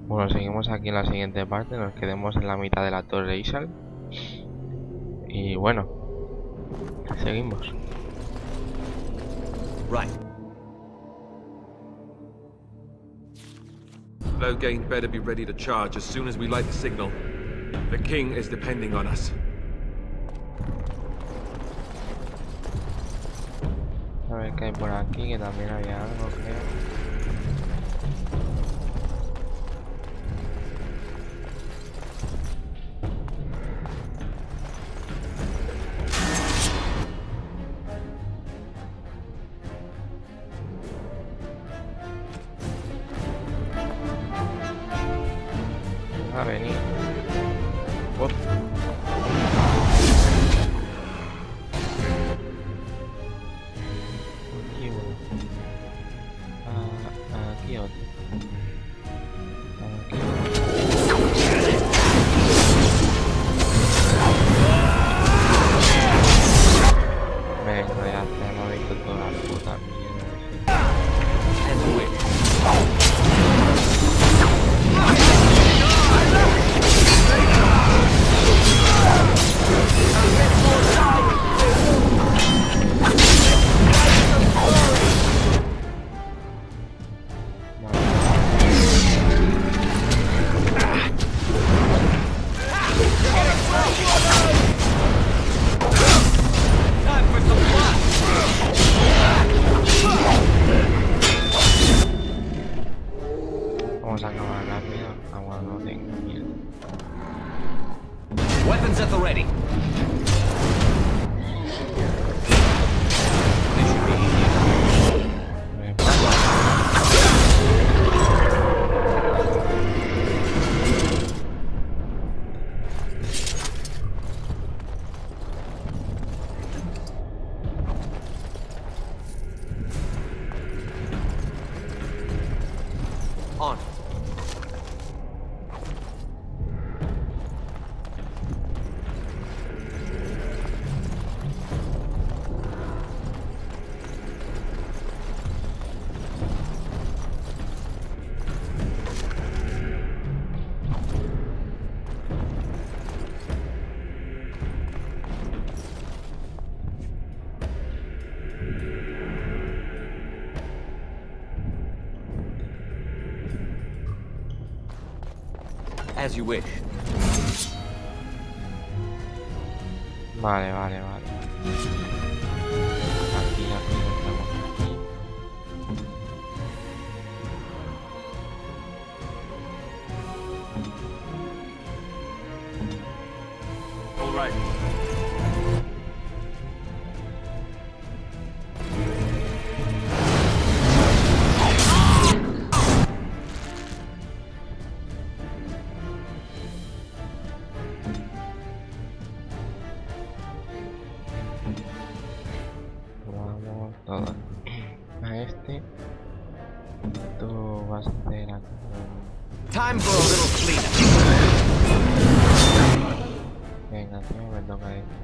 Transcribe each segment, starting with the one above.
Bueno, seguimos aquí en la siguiente parte, nos quedemos en la mitad de la Torre Ishal. Y bueno, seguimos. Right. Low gain better be ready to charge as soon as we light the signal. The king is depending on us. A ver qué hay por aquí, que también había algo, creo. A venir. Uf. Aquí uno. Aquí otro. Aquí otro. Venga, ya hemos visto toda la puta mierda. Vamos a acabar rápido. Agua no tengo miedo. Weapons at the ready. On. As you wish. Vale. Aquí, estamos aquí. All right. Vamos todos a este. Tú vas a hacer aquí. Time for a little cleanup. Venga, tío, me toca esto.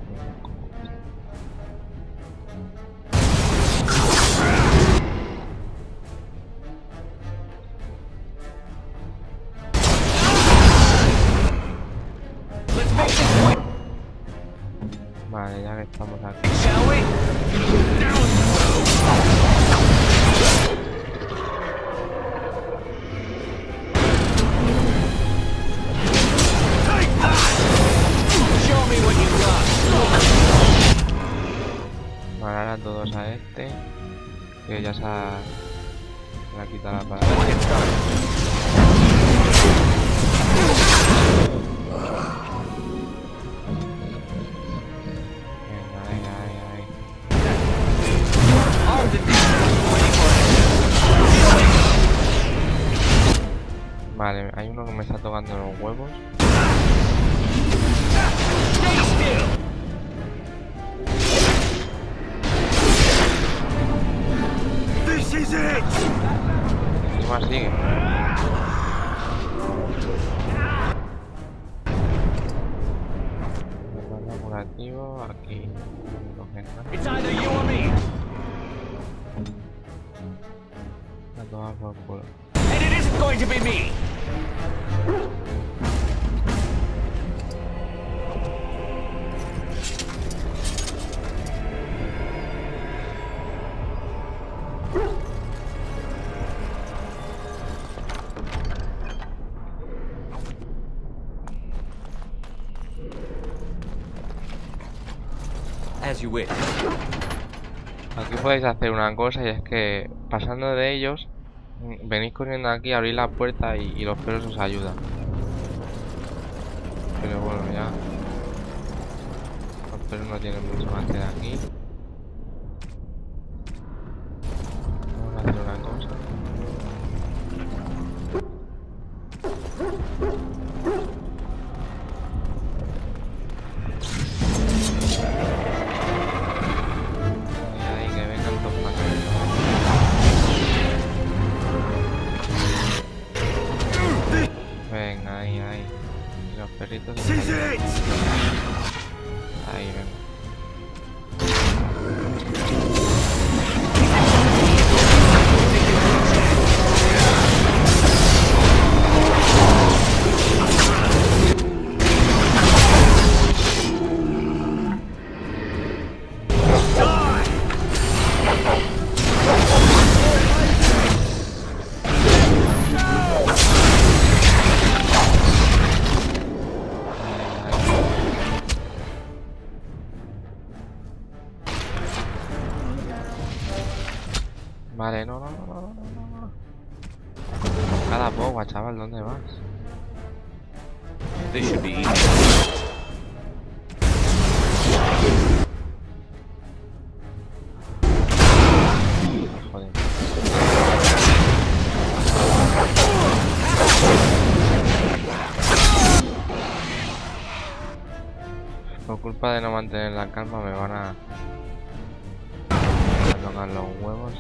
Let's make this quick, Vale, ya que estamos aquí. shall we? Show me what you got. Vale, ahora todos a este. Que ya se ha quitado la palabra. Venga. Armed and ready for Vale, hay uno que me está tocando los huevos. Stay still. This is it. Encima sigue. Curativo, aquí. No coge nada. It's either you or me. A tomar por culo. And it isn't going to be me. As you wish. Aquí podéis hacer una cosa, y es que pasando de ellos, venís corriendo aquí, abrís la puerta y los perros os ayudan. Pero bueno, ya los perros no tienen mucho más que hacer aquí. Vamos a hacer una cosa. Ahí, que vengan todos para acá. Venga, ahí. Y los perritos están ahí, venga. Vale, no. Cada poco, chaval, ¿dónde vas? This should be easy. Joder. Por culpa de no mantener la calma me van a tocar los huevos.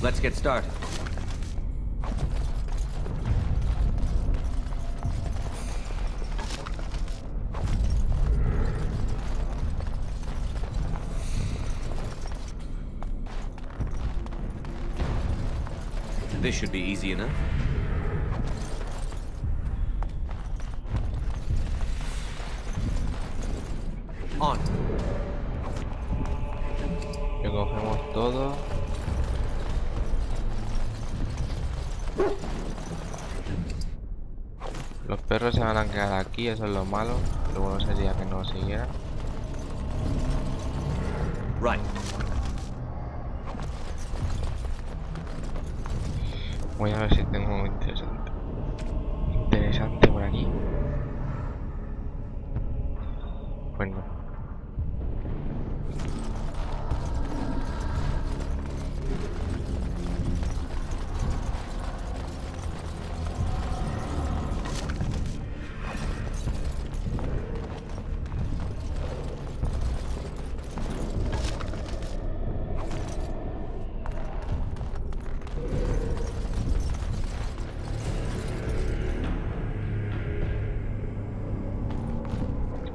Let's get started. This should be easy enough. On. Que cogemos todo. Los perros se van a quedar aquí, eso es lo malo. Lo bueno sería que no siguieran. Right. Voy a ver si tengo algo interesante por aquí. Pues no.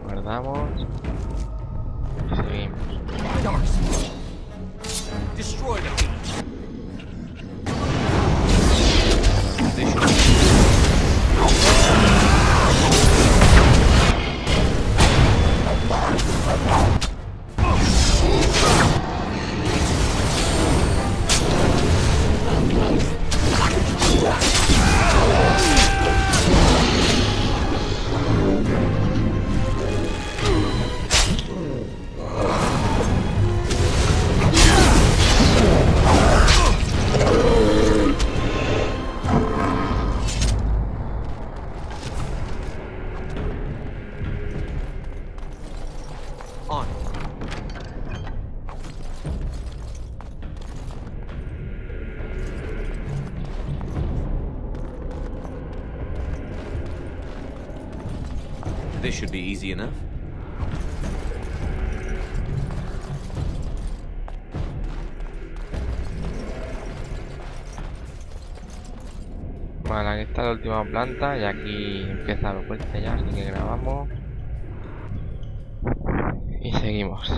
Guardamos y seguimos. Destroy them. On. This should be easy enough. Vale, aquí está la última planta y aquí empieza el cueste ya, así que grabamos y seguimos.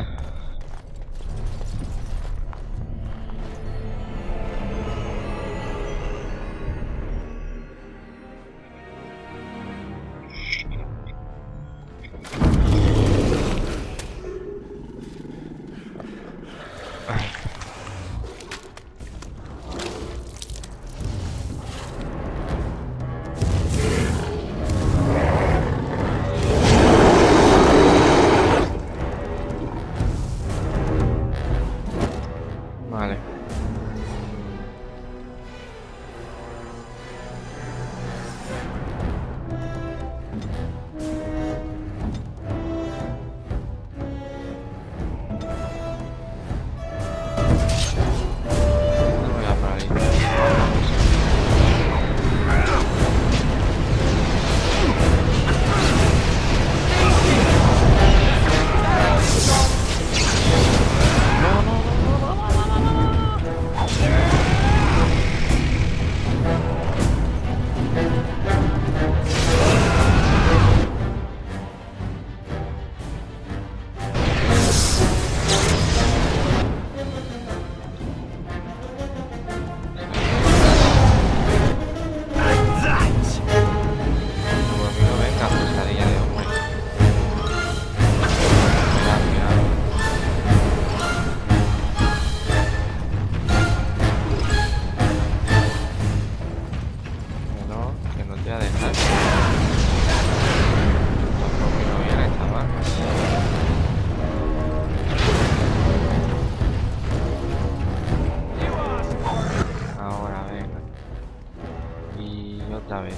otra vez.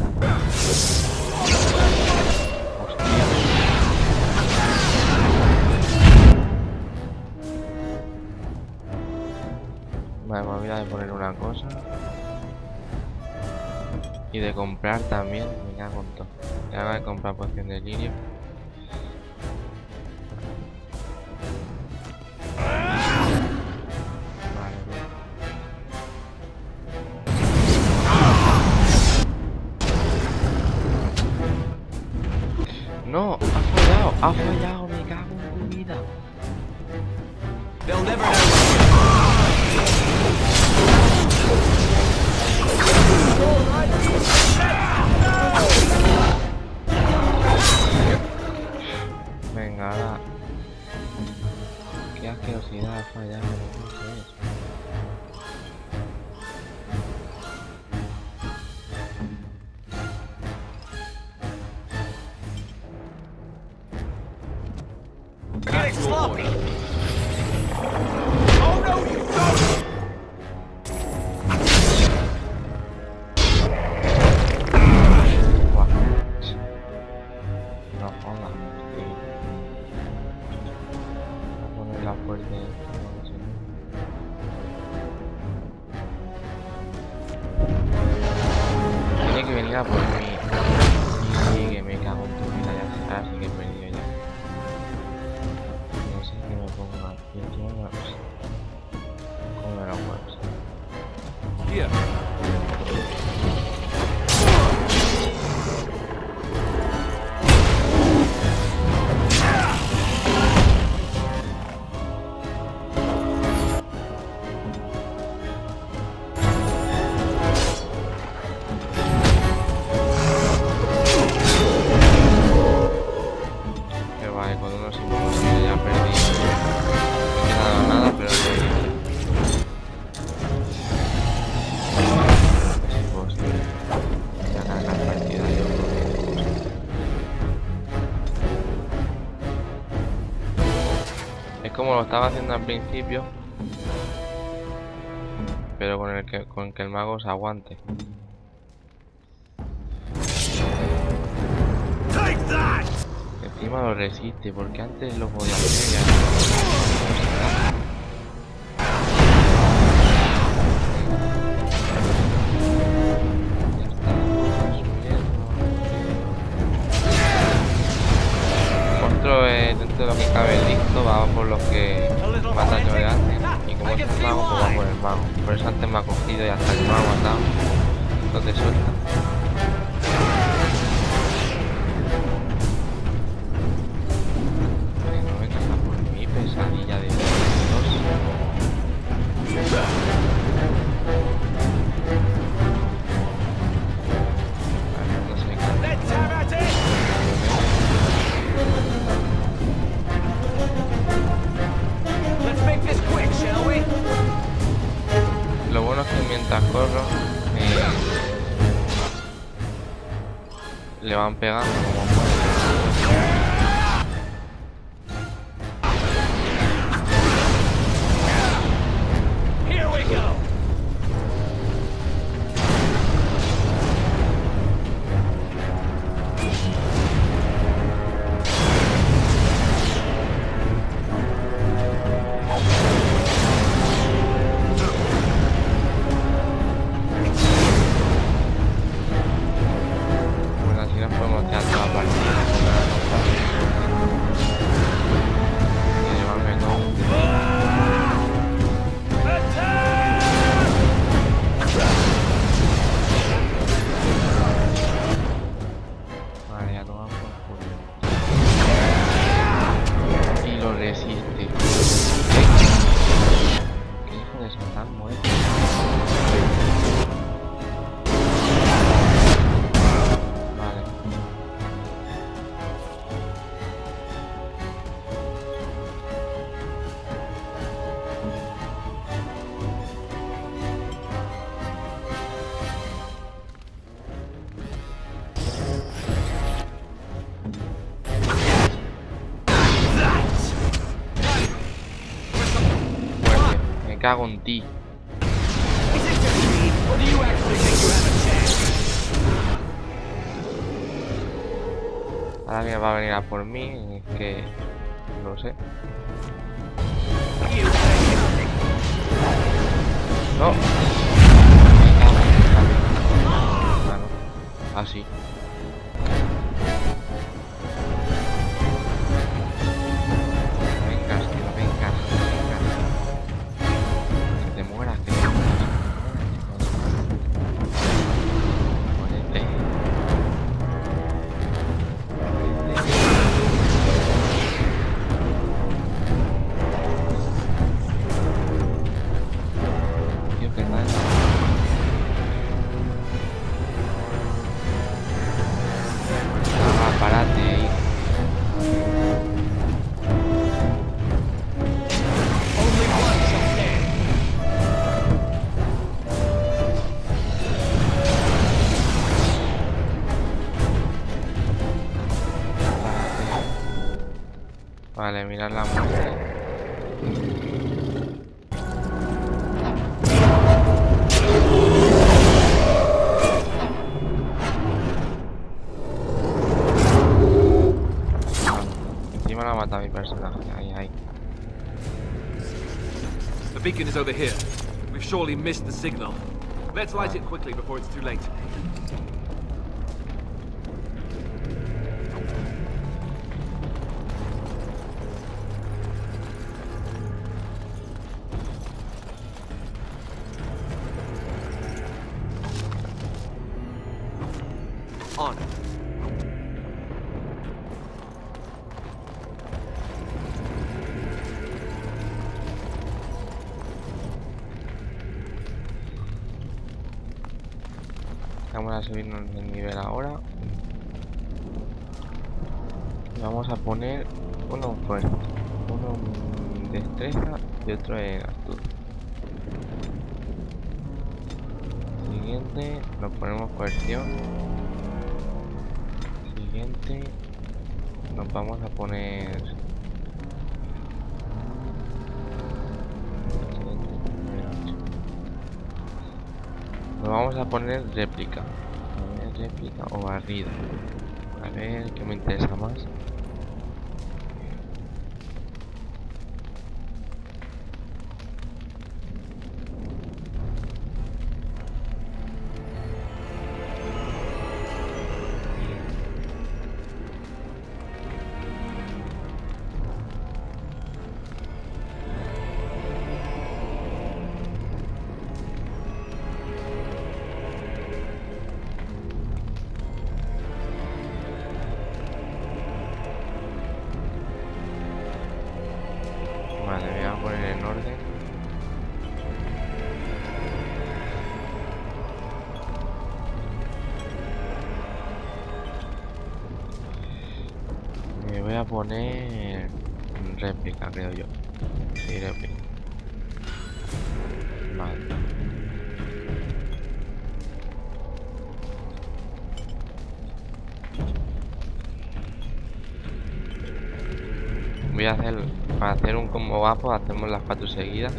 Hostia. Vale, me olvidé de poner una cosa. Y de comprar también, me cago en todo. Y ahora de comprar poción de lirio. Vale, bien. No, ha fallado, me cago en tu vida. They'll never know. Venga, ahora. Qué asquerosidad, ha fallado, no sé eso. Getting sloppy. Oh no, you don't! Buah. No jodas, tío. Voy a poner la puerta esta, no sé. Tiene que venir a por mí. Sí, que me cago en tu vida, ya está, sí que he perdido ya. No sé qué me pongo aquí, tío, no sé. ¿Cómo me lo mueves? Here. Que vale, con unos imposibles ya perdí. No me he quedado nada, pero perdí. Es imposible. Ganar la partida yo creo que es como lo estaba haciendo al principio, pero con que el mago se aguante. Take that! Encima lo resiste, porque antes lo podía hacer ya. Ya está, Monstruo dentro de lo que cabe listo, va por los que más daño le hacen. Y como es un mago, pues va por el mago. Por eso antes me ha cogido y hasta que me ha aguantado, no te suelta. No vengas a por mí, pesadilla de Dios. Vale, no sé qué. Let's have at it! Let's make this quick, shall we? Lo bueno es que mientras corro le van pegando como pueden. Here we go! Bueno, así nos podemos quedar toda la partida. Y llevarme todo. Vale, ya tomamos por culo. Y lo resiste. ¿Qué hijo de Satán muere? Vale. Muerte. Me cago en ti. Is it just me, or do you actually think you have a chance? Ahora que va a venir a por mí, es que no lo sé. No. Ah, no. Así. Vengas, tío, vengas, vengas. Que te mueras, que te mueras. Muérete. Tío, qué tal. Parate ahí. Only one shall stand. Vale, mirad la muerte. Encima la mata a mi personaje. Ahí, ahí. The beacon is over here. We've surely missed the signal. Let's light it quickly before it's too late. On. Vamos a subirnos el nivel ahora. Y vamos a poner uno en fuerza, uno en destreza y otro en astucia. Siguiente, nos ponemos coerción. Siguiente, nos vamos a poner... Nos vamos a poner réplica. A ver, réplica o barrida. A ver qué me interesa más. Vale, me voy a poner en orden. Me voy a poner en réplica, creo yo. Sí, réplica. Vale. Voy a hacer, para hacer un combo guapo, hacemos las 4 seguidas.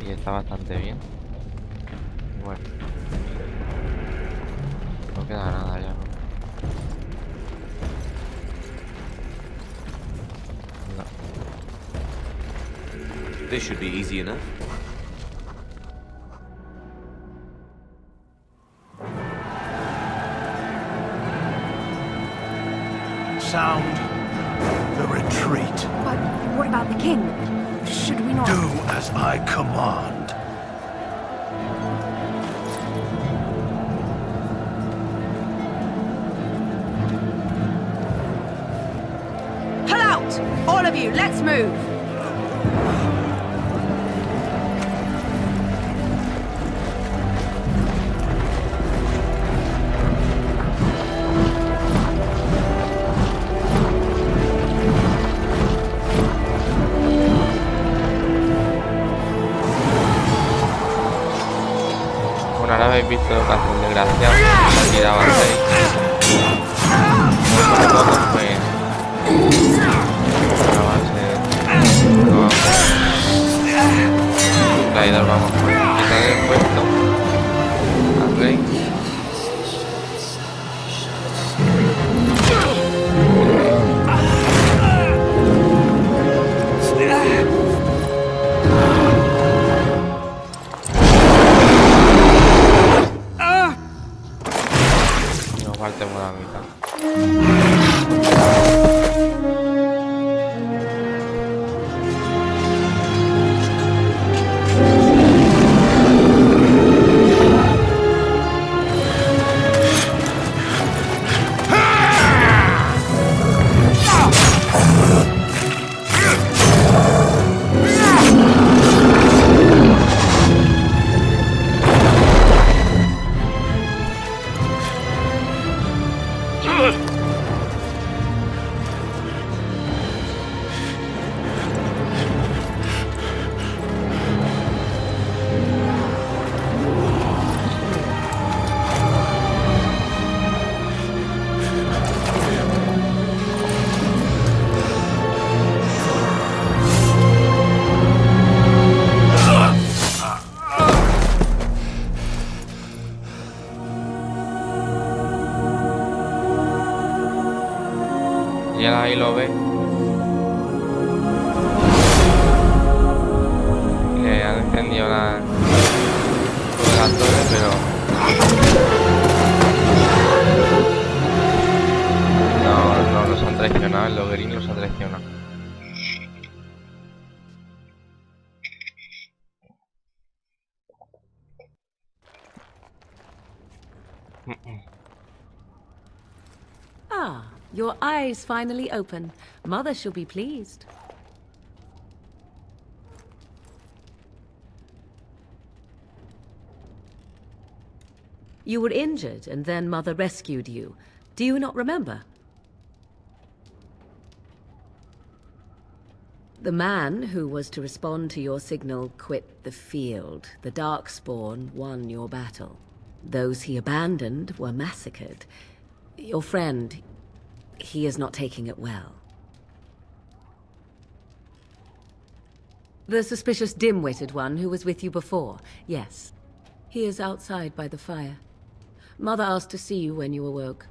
Y está bastante bien. Bueno. No queda nada ya, ¿no? This should be easy enough. Sound the retreat. But what about the king? Should we not... Do as I command. Pull out! All of you, let's move! Bueno, ahora habéis visto lo que hace un desgraciado. Se ha tirado a 6. Traidor, vamos. Quitar el puesto al rey. partemos la mitad. Y él ahí lo ve. Que han encendido la torre, pero no los han traicionado, el loguerín los ha traicionado. Ah, your eyes finally open. Mother shall be pleased. You were injured, and then Mother rescued you. Do you not remember? The man who was to respond to your signal quit the field. The Darkspawn won your battle. Those he abandoned were massacred. Your friend, he is not taking it well. The suspicious dim-witted one who was with you before, yes. He is outside by the fire. Mother asked to see you when you awoke.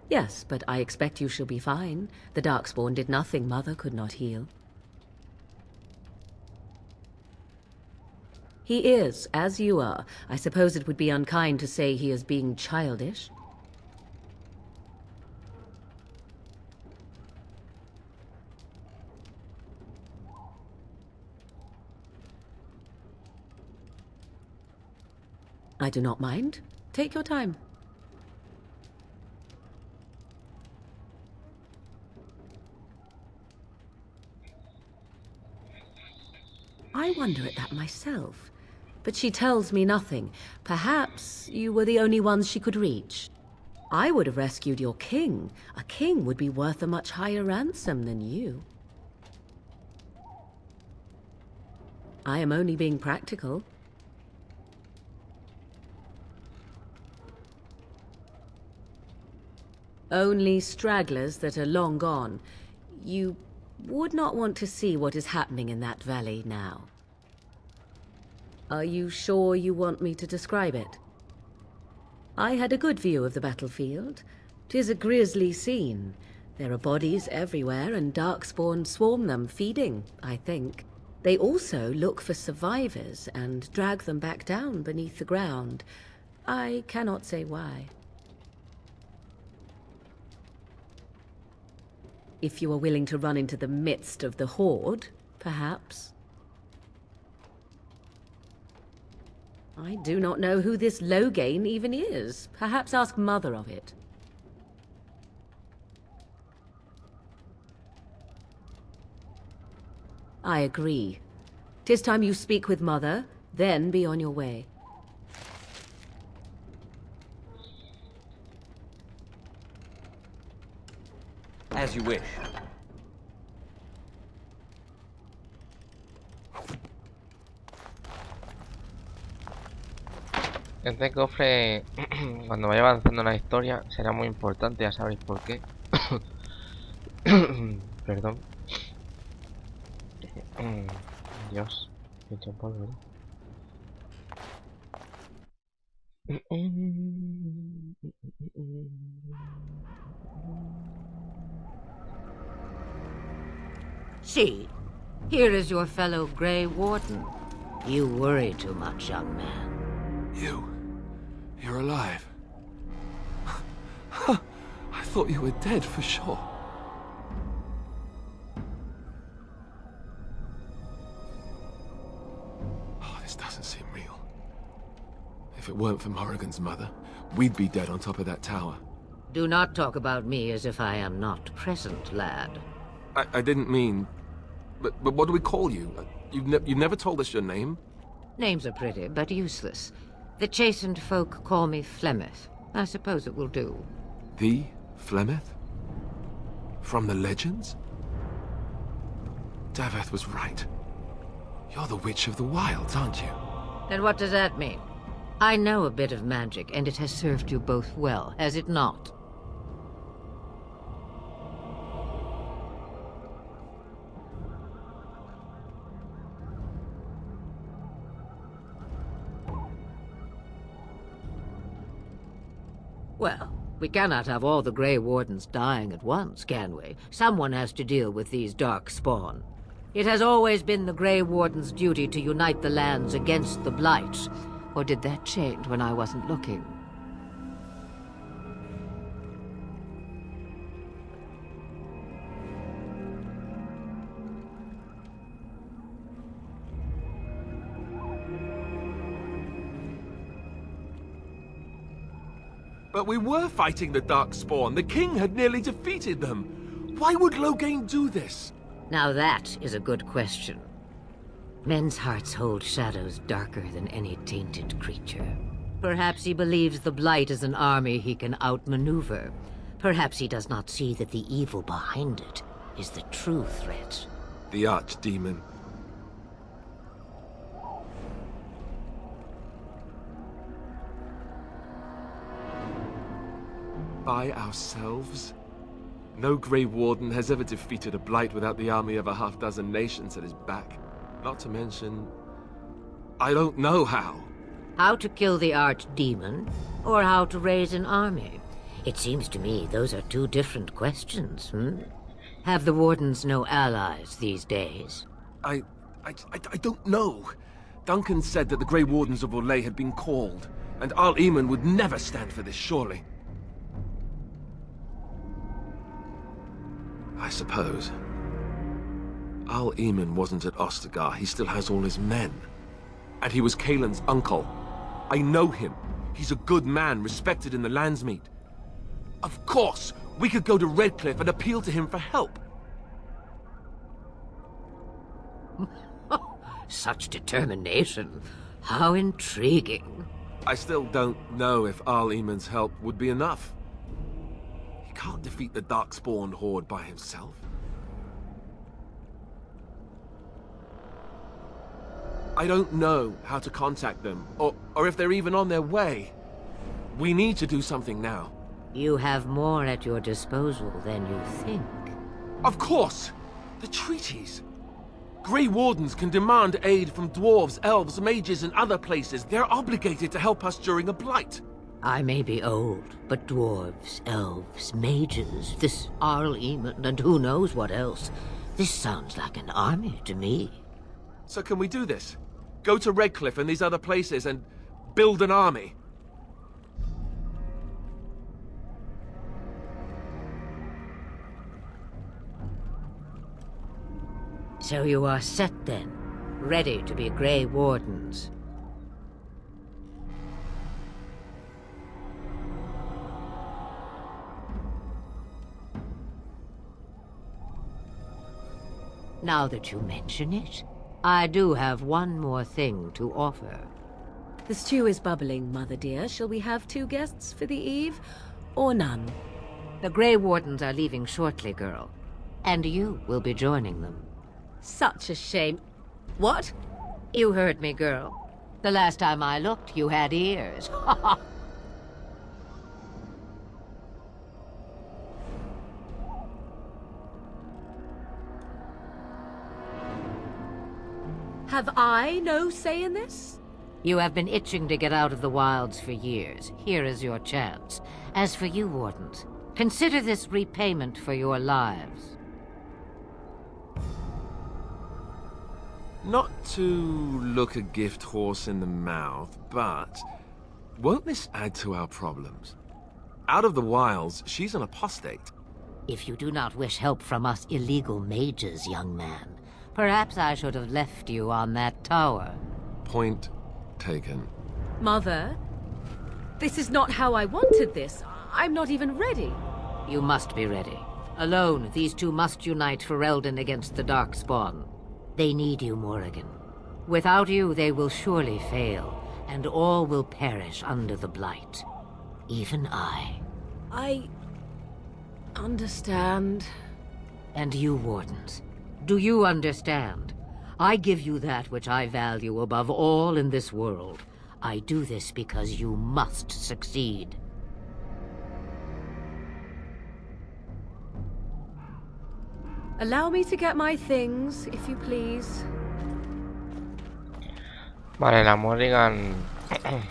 Yes, but I expect you shall be fine. The Darkspawn did nothing Mother could not heal. He is, as you are. I suppose it would be unkind to say he is being childish. I do not mind. Take your time. I wonder at that myself. But she tells me nothing. Perhaps you were the only ones she could reach. I would have rescued your king. A king would be worth a much higher ransom than you. I am only being practical. Only stragglers that are long gone. You would not want to see what is happening in that valley now. Are you sure you want me to describe it? I had a good view of the battlefield. 'Tis a grisly scene. There are bodies everywhere, and Darkspawn swarm them, feeding, I think. They also look for survivors and drag them back down beneath the ground. I cannot say why. If you are willing to run into the midst of the horde, perhaps. I do not know who this Loghain even is. Perhaps ask Mother of it. I agree. 'Tis time you speak with Mother, then be on your way. As you wish. Este cofre, cuando vaya avanzando la historia, será muy importante, ya sabréis por qué. Perdón. Dios, he hecho polvo, ¿no? See, here is your fellow Grey Warden. You worry too much, young man. You're alive. I thought you were dead for sure. Oh, this doesn't seem real. If it weren't for Morrigan's mother, we'd be dead on top of that tower. Do not talk about me as if I am not present, lad. I didn't mean... But what do we call you? You've never told us your name? Names are pretty, but useless. The chastened folk call me Flemeth. I suppose it will do. The Flemeth? From the legends? Daveth was right. You're the Witch of the Wilds, aren't you? And what does that mean? I know a bit of magic, and it has served you both well, has it not? Well, we cannot have all the Grey Wardens dying at once, can we? Someone has to deal with these dark spawn. It has always been the Grey Warden's duty to unite the lands against the Blight. Or did that change when I wasn't looking? But we were fighting the Darkspawn. The king had nearly defeated them. Why would Loghain do this? Now that is a good question. Men's hearts hold shadows darker than any tainted creature. Perhaps he believes the Blight is an army he can outmaneuver. Perhaps he does not see that the evil behind it is the true threat. The Archdemon. By ourselves? No Grey Warden has ever defeated a Blight without the army of a half-dozen nations at his back. Not to mention... I don't know how. How to kill the Archdemon, or how to raise an army? It seems to me those are two different questions, Have the Wardens no allies these days? I don't know. Duncan said that the Grey Wardens of Hola had been called, and Al Eamon would never stand for this, surely. I suppose. Al Eamon wasn't at Ostagar. He still has all his men. And he was Kaelin's uncle. I know him. He's a good man, respected in the Landsmeet. Of course, we could go to Redcliffe and appeal to him for help. Such determination. How intriguing. I still don't know if Al Eamon's help would be enough. He can't defeat the Darkspawn horde by himself. I don't know how to contact them, or if they're even on their way. We need to do something now. You have more at your disposal than you think. Of course! The treaties! Grey Wardens can demand aid from dwarves, elves, mages, and other places. They're obligated to help us during a blight. I may be old, but dwarves, elves, mages, this Arl Eamon, and who knows what else. This sounds like an army to me. So can we do this? Go to Redcliffe and these other places and build an army? So you are set then, ready to be Grey Wardens. Now that you mention it, I do have one more thing to offer. The stew is bubbling, Mother dear. Shall we have 2 guests for the eve, or none? The Grey Wardens are leaving shortly, girl. And you will be joining them. Such a shame. What? You heard me, girl. The last time I looked, you had ears. Have I no say in this? You have been itching to get out of the wilds for years. Here is your chance. As for you, Wardens, consider this repayment for your lives. Not to look a gift horse in the mouth, but won't this add to our problems? Out of the wilds, she's an apostate. If you do not wish help from us illegal mages, young man, perhaps I should have left you on that tower. Point taken. Mother, this is not how I wanted this. I'm not even ready. You must be ready. Alone, these two must unite for Eldon against the Darkspawn. They need you, Morrigan. Without you, they will surely fail, and all will perish under the Blight. Even I. I understand. And you, Wardens. Do you understand? I give you that which I value above all in this world. I do this because you must succeed. Allow me to get my things, if you please. Vale, la Morrigan.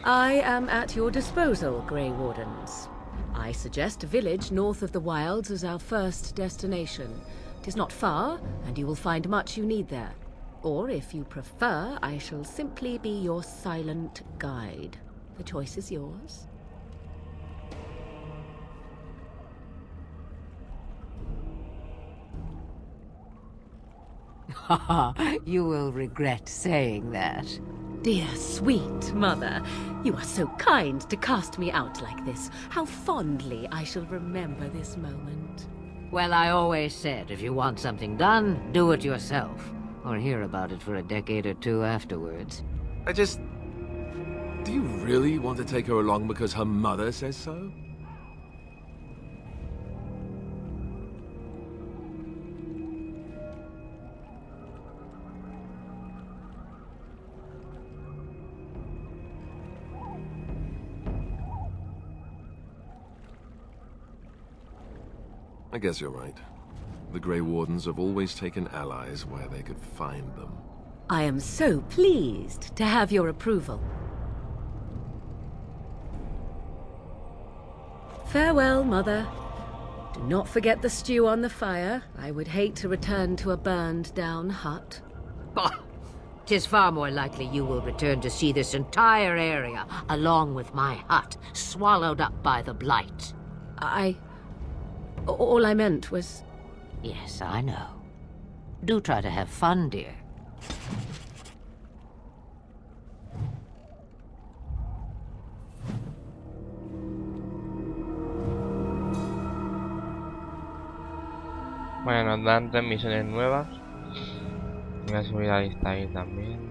I am at your disposal, Grey Wardens. I suggest a village north of the wilds as our first destination. It is not far, and you will find much you need there. Or, if you prefer, I shall simply be your silent guide. The choice is yours. You will regret saying that. Dear sweet mother, you are so kind to cast me out like this. How fondly I shall remember this moment. Well, I always said, if you want something done, do it yourself. Or hear about it for a decade or two afterwards. Do you really want to take her along because her mother says so? I guess you're right. The Grey Wardens have always taken allies where they could find them. I am so pleased to have your approval. Farewell, Mother. Do not forget the stew on the fire. I would hate to return to a burned-down hut. Bah! 'Tis far more likely you will return to see this entire area, along with my hut, swallowed up by the Blight. All I meant was... Yes, I know. Do try to have fun, dear. Bueno, nos dan 3 misiones nuevas. Voy a subir la lista ahí también.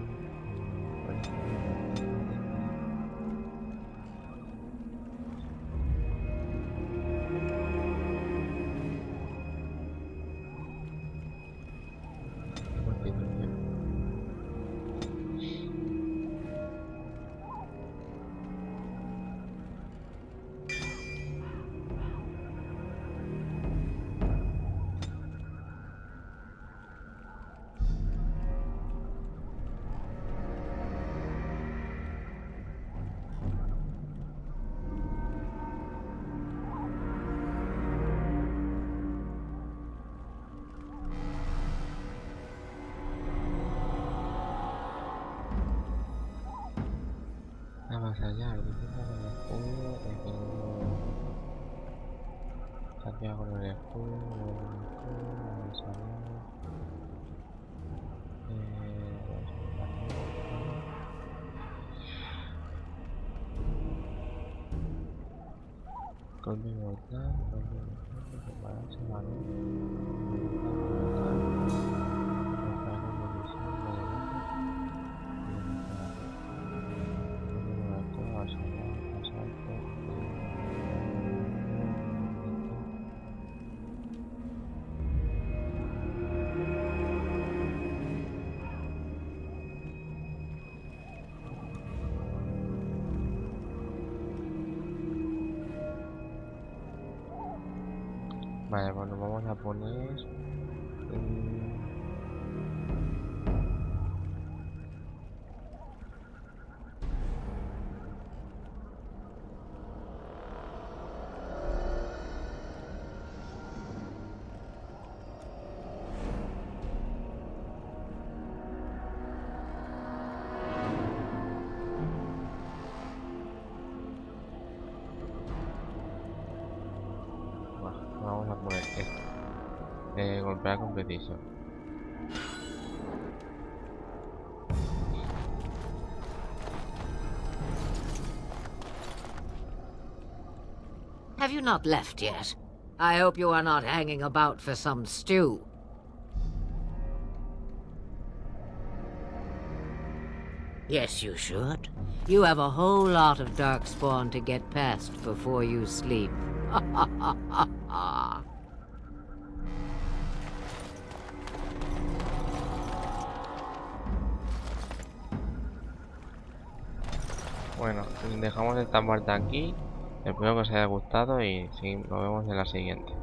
Más allá, el difícil con el escudo, Santiago con el escudo, vamos a ver. Conmigo tal, prepararse, vale. Vale, pues nos vamos a poner... golpear con precisión. Have you not left yet? I hope you are not hanging about for some stew. Yes, you should. You have a whole lot of darkspawn to get past before you sleep. Bueno, dejamos esta parte aquí. Espero que os haya gustado y sí, nos vemos en la siguiente.